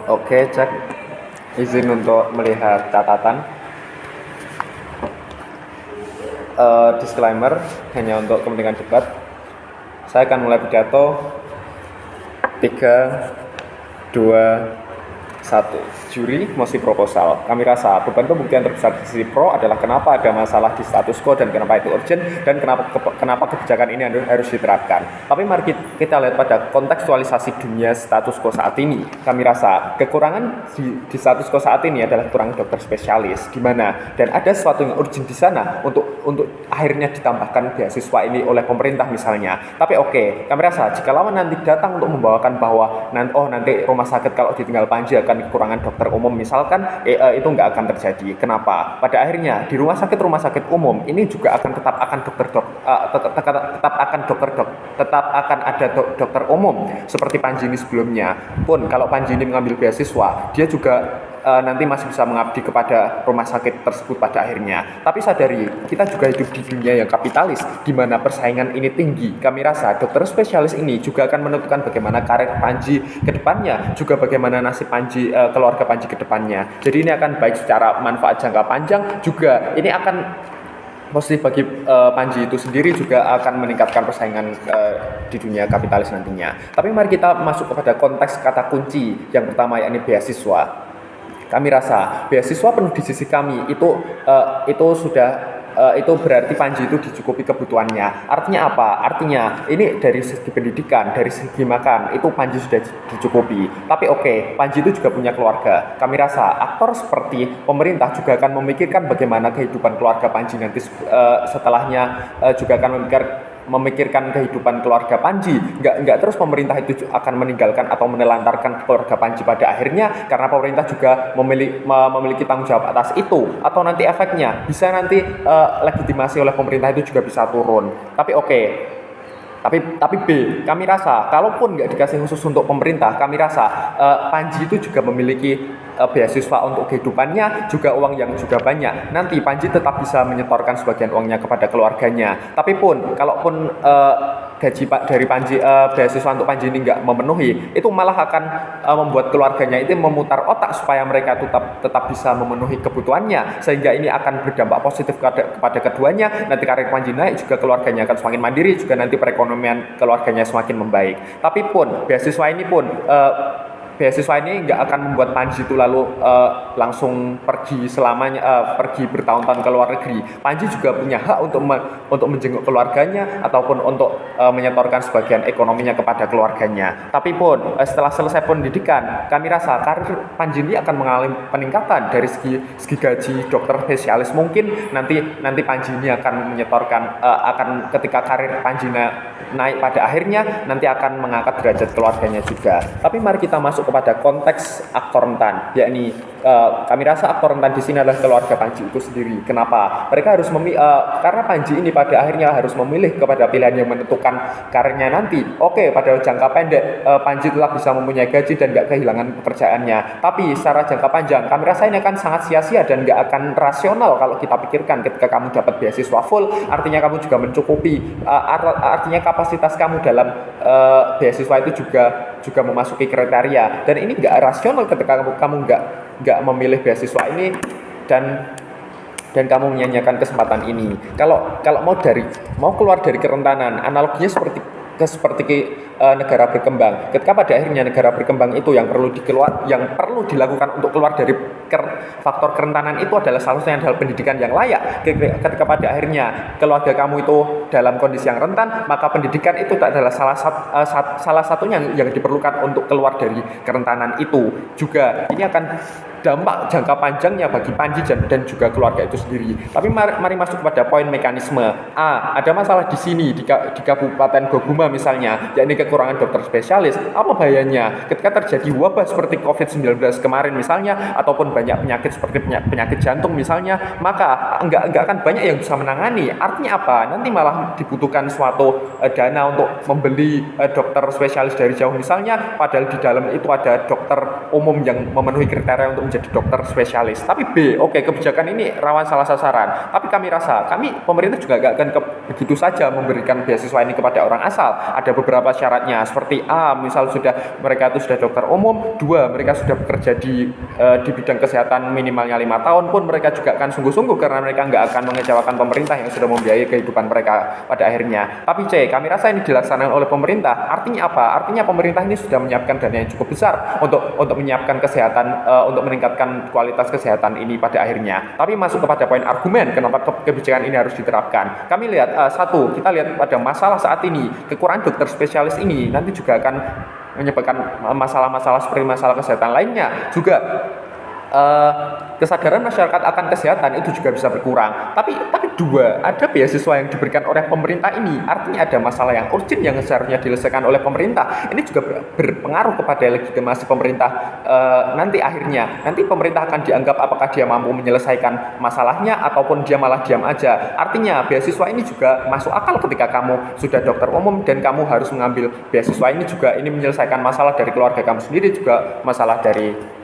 Oke, cek. Izin untuk melihat catatan. Disclaimer, hanya untuk kepentingan debat. Saya akan mulai pidato. 3, 2, 1. Juri mosi proposal. Kami rasa beban pembuktian terbesar di sisi pro adalah kenapa ada masalah di status quo dan kenapa itu urgent dan kenapa kebijakan ini harus diterapkan. Tapi mari kita lihat pada kontekstualisasi dunia status quo saat ini. Kami rasa kekurangan di status quo saat ini adalah kekurangan dokter spesialis, di mana dan ada sesuatu yang urgent di sana untuk akhirnya ditambahkan beasiswa ini oleh pemerintah misalnya. Tapi oke, kami rasa jika lawan nanti datang untuk membawakan bahwa nanti rumah sakit kalau ditinggal Panji akan kekurangan dokter umum misalkan, itu nggak akan terjadi. Kenapa? Pada akhirnya di rumah sakit umum ini juga akan tetap akan ada dokter umum seperti Panji ini sebelumnya. Pun kalau Panji ini mengambil beasiswa, dia juga nanti masih bisa mengabdi kepada rumah sakit tersebut pada akhirnya. Tapi sadari, kita juga hidup di dunia yang kapitalis, di mana persaingan ini tinggi. Kami rasa dokter spesialis ini juga akan menentukan bagaimana karir Panji ke depannya, juga bagaimana nasib Panji, keluarga Panji ke depannya. Jadi ini akan baik secara manfaat jangka panjang, juga ini akan positif bagi Panji itu sendiri, juga akan meningkatkan persaingan di dunia kapitalis nantinya. Tapi mari kita masuk kepada konteks kata kunci yang pertama, yakni beasiswa. Kami rasa beasiswa penuh di sisi kami itu berarti Panji itu dicukupi kebutuhannya. Artinya apa? Artinya ini dari segi pendidikan, dari segi makan itu Panji sudah dicukupi. Tapi oke, Panji itu juga punya keluarga. Kami rasa aktor seperti pemerintah juga akan memikirkan bagaimana kehidupan keluarga Panji nanti setelahnya, juga akan memikirkan kehidupan keluarga Panji. Enggak terus pemerintah itu akan meninggalkan atau menelantarkan keluarga Panji pada akhirnya, karena pemerintah juga memiliki tanggung jawab atas itu. Atau nanti efeknya bisa nanti legitimasi oleh pemerintah itu juga bisa turun. Tapi oke. Tapi B, kami rasa kalaupun nggak dikasih khusus untuk pemerintah, kami rasa Panji itu juga memiliki beasiswa untuk kehidupannya, juga uang yang juga banyak. Nanti Panji tetap bisa menyetorkan sebagian uangnya kepada keluarganya. Tapi kalaupun gaji dari Panji, beasiswa untuk Panji ini nggak memenuhi, itu malah akan membuat keluarganya itu memutar otak supaya mereka tetap bisa memenuhi kebutuhannya, sehingga ini akan berdampak positif kepada keduanya. Nanti karir Panji naik, juga keluarganya akan semakin mandiri, juga nanti perekonomian keluarganya semakin membaik. Tapi beasiswa ini nggak akan membuat Panji itu lalu langsung pergi selamanya, pergi bertahun-tahun ke luar negeri. Panji juga punya hak untuk menjenguk keluarganya ataupun untuk menyetorkan sebagian ekonominya kepada keluarganya. Tapi setelah selesai pendidikan, kami rasa karir Panji ini akan mengalami peningkatan dari segi gaji dokter spesialis. Mungkin nanti Panji ini akan menyetorkan, akan ketika karir Panji naik pada akhirnya nanti akan mengangkat derajat keluarganya juga. Tapi mari kita masuk kepada konteks aktor rentan, yakni kami rasa aktor rentan di sini adalah keluarga Panji itu sendiri. Kenapa? Mereka harus karena Panji ini pada akhirnya harus memilih kepada pilihan yang menentukan karirnya nanti. Oke, pada jangka pendek Panji tetap bisa mempunyai gaji dan nggak kehilangan pekerjaannya. Tapi secara jangka panjang, kami rasa ini akan sangat sia-sia dan nggak akan rasional kalau kita pikirkan. Ketika kamu dapat beasiswa full, artinya kamu juga mencukupi. Artinya kapasitas kamu dalam beasiswa itu juga memasuki kriteria, dan ini nggak rasional ketika kamu nggak memilih beasiswa ini dan kamu menyanyiakan kesempatan ini. Kalau mau keluar dari kerentanan, analoginya seperti negara berkembang. Ketika pada akhirnya negara berkembang itu yang perlu dilakukan untuk keluar dari faktor kerentanan itu adalah salah satunya adalah pendidikan yang layak. Ketika pada akhirnya keluarga kamu itu dalam kondisi yang rentan, maka pendidikan itu adalah salah satunya yang diperlukan untuk keluar dari kerentanan itu. Juga ini akan dampak jangka panjangnya bagi Panji dan juga keluarga itu sendiri. Tapi mari masuk kepada poin mekanisme. Ada masalah di sini di Kabupaten Goguma misalnya, yakni kekurangan dokter spesialis. Apa bahayanya ketika terjadi wabah seperti COVID-19 kemarin misalnya, ataupun banyak penyakit seperti penyakit jantung misalnya, maka enggak akan banyak yang bisa menangani. Artinya apa? Nanti malah dibutuhkan suatu dana untuk membeli dokter spesialis dari jauh misalnya, padahal di dalam itu ada dokter umum yang memenuhi kriteria untuk menjadi menjadi dokter spesialis. Tapi B, oke, kebijakan ini rawan salah sasaran. Tapi pemerintah juga gak akan begitu saja memberikan beasiswa ini kepada orang asal. Ada beberapa syaratnya, seperti A, misal mereka itu sudah dokter umum. 2, mereka sudah bekerja di bidang kesehatan minimalnya 5 tahun pun mereka juga akan sungguh-sungguh, karena mereka nggak akan mengecewakan pemerintah yang sudah membiayai kehidupan mereka pada akhirnya. Tapi C, kami rasa ini dilaksanakan oleh pemerintah. Artinya apa? Artinya pemerintah ini sudah menyiapkan dana yang cukup besar untuk menyiapkan kesehatan, untuk meningkatkan kualitas kesehatan ini pada akhirnya. Tapi masuk kepada poin argumen kenapa kebijakan ini harus diterapkan. Kami lihat kita lihat pada masalah saat ini, kekurangan dokter spesialis ini nanti juga akan menyebabkan masalah-masalah seperti masalah kesehatan lainnya juga. Kesadaran masyarakat akan kesehatan itu juga bisa berkurang. Tapi 2, ada beasiswa yang diberikan oleh pemerintah ini, artinya ada masalah yang urgent yang seharusnya diselesaikan oleh pemerintah. Ini juga berpengaruh kepada legitimasi pemerintah. Nanti pemerintah akan dianggap apakah dia mampu menyelesaikan masalahnya ataupun dia malah diam aja. Artinya beasiswa ini juga masuk akal ketika kamu sudah dokter umum dan kamu harus mengambil beasiswa ini, juga ini menyelesaikan masalah dari keluarga kamu sendiri, juga masalah dari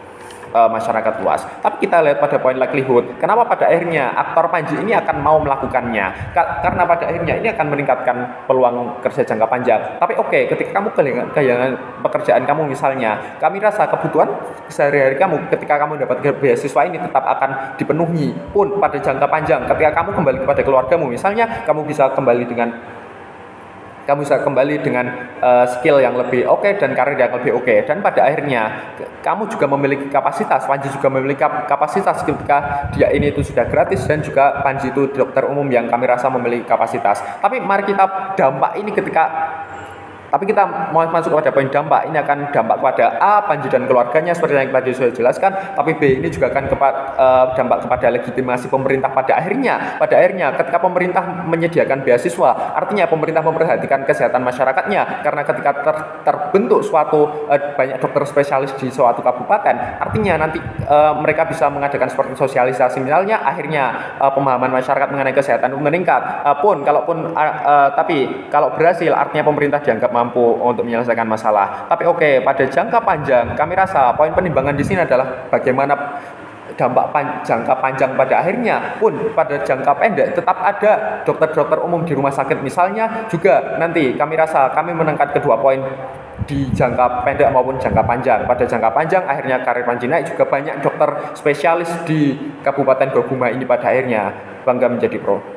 masyarakat luas. Tapi kita lihat pada poin likelihood, kenapa pada akhirnya aktor Panji ini akan mau melakukannya? Karena pada akhirnya ini akan meningkatkan peluang kerja jangka panjang. Tapi ketika kamu kehilangan pekerjaan kamu misalnya, kami rasa kebutuhan sehari-hari kamu ketika kamu dapat beasiswa ini tetap akan dipenuhi pun pada jangka panjang. Ketika kamu kembali kepada keluargamu misalnya, kamu bisa kembali dengan skill yang lebih oke dan karir yang lebih oke. Dan pada akhirnya kamu juga memiliki kapasitas, Panji juga memiliki kapasitas ketika dia ini itu sudah gratis, dan juga Panji itu dokter umum yang kami rasa memiliki kapasitas. Tapi mari kita kita mau masuk kepada poin dampak. Ini akan dampak kepada A, Panji dan keluarganya seperti yang tadi sudah jelaskan. Tapi B, ini juga akan dampak kepada legitimasi pemerintah pada akhirnya. Pada akhirnya ketika pemerintah menyediakan beasiswa, artinya pemerintah memperhatikan kesehatan masyarakatnya. Karena ketika terbentuk banyak dokter spesialis di suatu kabupaten, artinya nanti mereka bisa mengadakan seperti sosialisasi misalnya, akhirnya pemahaman masyarakat mengenai kesehatan meningkat. Tapi kalau berhasil, artinya pemerintah dianggap mampu untuk menyelesaikan masalah. Tapi pada jangka panjang, kami rasa poin penimbangan di sini adalah bagaimana dampak jangka panjang pada akhirnya. Pun pada jangka pendek tetap ada dokter-dokter umum di rumah sakit misalnya, juga nanti kami rasa kami menekan kedua poin di jangka pendek maupun jangka panjang. Pada jangka panjang akhirnya karir Panji naik, juga banyak dokter spesialis di Kabupaten Goguma ini pada akhirnya bangga menjadi pro.